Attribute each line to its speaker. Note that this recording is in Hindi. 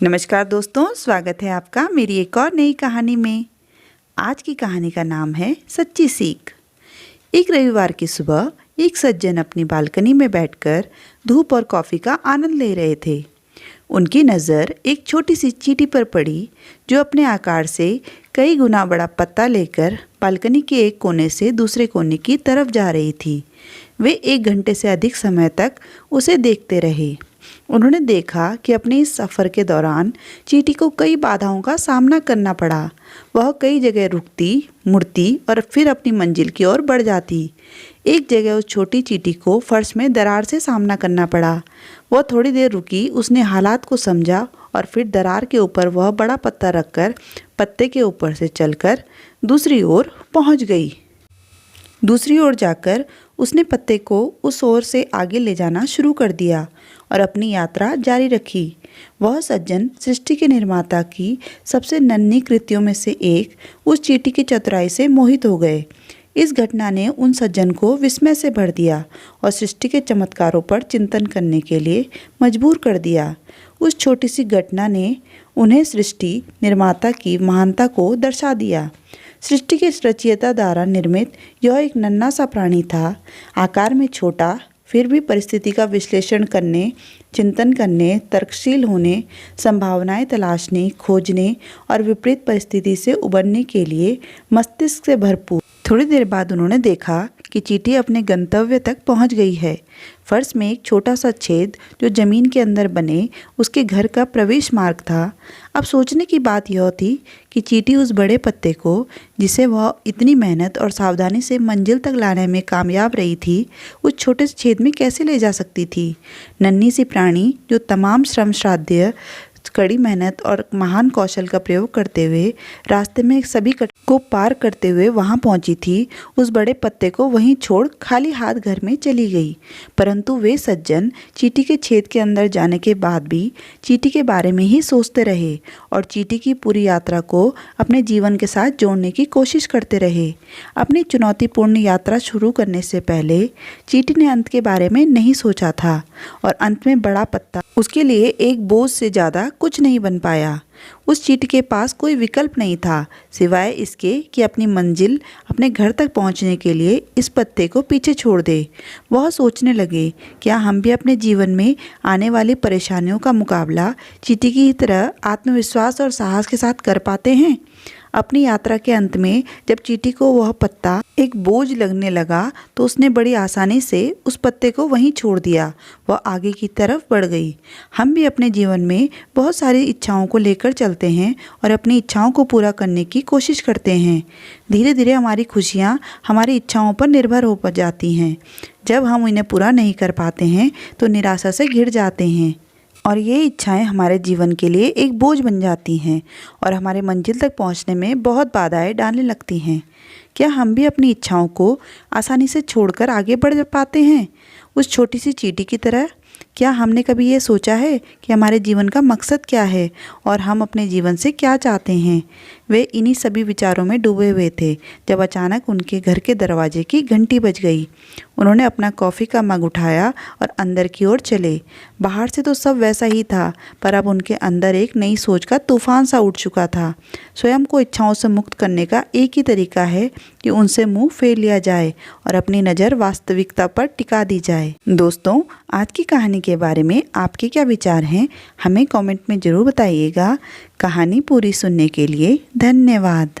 Speaker 1: नमस्कार दोस्तों, स्वागत है आपका मेरी एक और नई कहानी में। आज की कहानी का नाम है सच्ची सीख। एक रविवार की सुबह एक सज्जन अपनी बालकनी में बैठकर धूप और कॉफ़ी का आनंद ले रहे थे। उनकी नज़र एक छोटी सी चींटी पर पड़ी जो अपने आकार से कई गुना बड़ा पत्ता लेकर बालकनी के एक कोने से दूसरे कोने की तरफ जा रही थी। वे 1 घंटे से अधिक समय तक उसे देखते रहे। उन्होंने देखा कि अपने इस सफ़र के दौरान चींटी को कई बाधाओं का सामना करना पड़ा। वह कई जगह रुकती, मुड़ती और फिर अपनी मंजिल की ओर बढ़ जाती। एक जगह उस छोटी चींटी को फर्श में दरार से सामना करना पड़ा। वह थोड़ी देर रुकी, उसने हालात को समझा और फिर दरार के ऊपर वह बड़ा पत्ता रखकर पत्ते के ऊपर से चलकर दूसरी ओर पहुंच गई। दूसरी ओर जाकर उसने पत्ते को उस ओर से आगे ले जाना शुरू कर दिया और अपनी यात्रा जारी रखी। वह सज्जन सृष्टि के निर्माता की सबसे नन्ही कृतियों में से एक उस चींटी की चतुराई से मोहित हो गए। इस घटना ने उन सज्जन को विस्मय से भर दिया और सृष्टि के चमत्कारों पर चिंतन करने के लिए मजबूर कर दिया। उस छोटी सी घटना ने उन्हें सृष्टि निर्माता की महानता को दर्शा दिया। सृष्टि के रचयिता द्वारा निर्मित यह एक नन्हा सा प्राणी था, आकार में छोटा, फिर भी परिस्थिति का विश्लेषण करने, चिंतन करने, तर्कशील होने, संभावनाएं तलाशने, खोजने और विपरीत परिस्थिति से उबरने के लिए मस्तिष्क से भरपूर। थोड़ी देर बाद उन्होंने देखा कि चींटी अपने गंतव्य तक पहुंच गई है। फर्श में एक छोटा सा छेद जो जमीन के अंदर बने उसके घर का प्रवेश मार्ग था। अब सोचने की बात यह थी कि चींटी उस बड़े पत्ते को, जिसे वह इतनी मेहनत और सावधानी से मंजिल तक लाने में कामयाब रही थी, उस छोटे से छेद में कैसे ले जा सकती थी। नन्ही सी प्राणी जो तमाम श्रम साध्य, कड़ी मेहनत और महान कौशल का प्रयोग करते हुए रास्ते में सभी को पार करते हुए वहां पहुंची थी, उस बड़े पत्ते को वहीं छोड़ खाली हाथ घर में चली गई। परंतु वे सज्जन चींटी के छेद के अंदर जाने के बाद भी चींटी के बारे में ही सोचते रहे और चींटी की पूरी यात्रा को अपने जीवन के साथ जोड़ने की कोशिश करते रहे। अपनी चुनौतीपूर्ण यात्रा शुरू करने से पहले चींटी ने अंत के बारे में नहीं सोचा था और अंत में बड़ा पत्ता उसके लिए एक बोझ से ज़्यादा कुछ नहीं बन पाया। उस चींटी के पास कोई विकल्प नहीं था सिवाय इसके कि अपनी मंजिल, अपने घर तक पहुंचने के लिए इस पत्ते को पीछे छोड़ दे। वह सोचने लगे, क्या हम भी अपने जीवन में आने वाली परेशानियों का मुकाबला चींटी की तरह आत्मविश्वास और साहस के साथ कर पाते हैं? अपनी यात्रा के अंत में जब चींटी को वह पत्ता एक बोझ लगने लगा तो उसने बड़ी आसानी से उस पत्ते को वहीं छोड़ दिया। वह आगे की तरफ बढ़ गई। हम भी अपने जीवन में बहुत सारी इच्छाओं को लेकर चलते हैं और अपनी इच्छाओं को पूरा करने की कोशिश करते हैं। धीरे धीरे हमारी खुशियाँ हमारी इच्छाओं पर निर्भर हो जाती हैं। जब हम इन्हें पूरा नहीं कर पाते हैं तो निराशा से घिर जाते हैं और ये इच्छाएं हमारे जीवन के लिए एक बोझ बन जाती हैं और हमारे मंजिल तक पहुंचने में बहुत बाधाएं डालने लगती हैं। क्या हम भी अपनी इच्छाओं को आसानी से छोड़कर आगे बढ़ पाते हैं, उस छोटी सी चींटी की तरह? क्या हमने कभी ये सोचा है कि हमारे जीवन का मकसद क्या है और हम अपने जीवन से क्या चाहते हैं? वे इन्हीं सभी विचारों में डूबे हुए थे जब अचानक उनके घर के दरवाजे की घंटी बज गई। उन्होंने अपना कॉफ़ी का मग उठाया और अंदर की ओर चले। बाहर से तो सब वैसा ही था, पर अब उनके अंदर एक नई सोच का तूफान सा उठ चुका था। स्वयं को इच्छाओं से मुक्त करने का एक ही तरीका है कि उनसे मुंह फेर लिया जाए और अपनी नज़र वास्तविकता पर टिका दी जाए। दोस्तों, आज की कहानी के बारे में आपके क्या विचार हैं, हमें कमेंट में ज़रूर बताइएगा। कहानी पूरी सुनने के लिए धन्यवाद।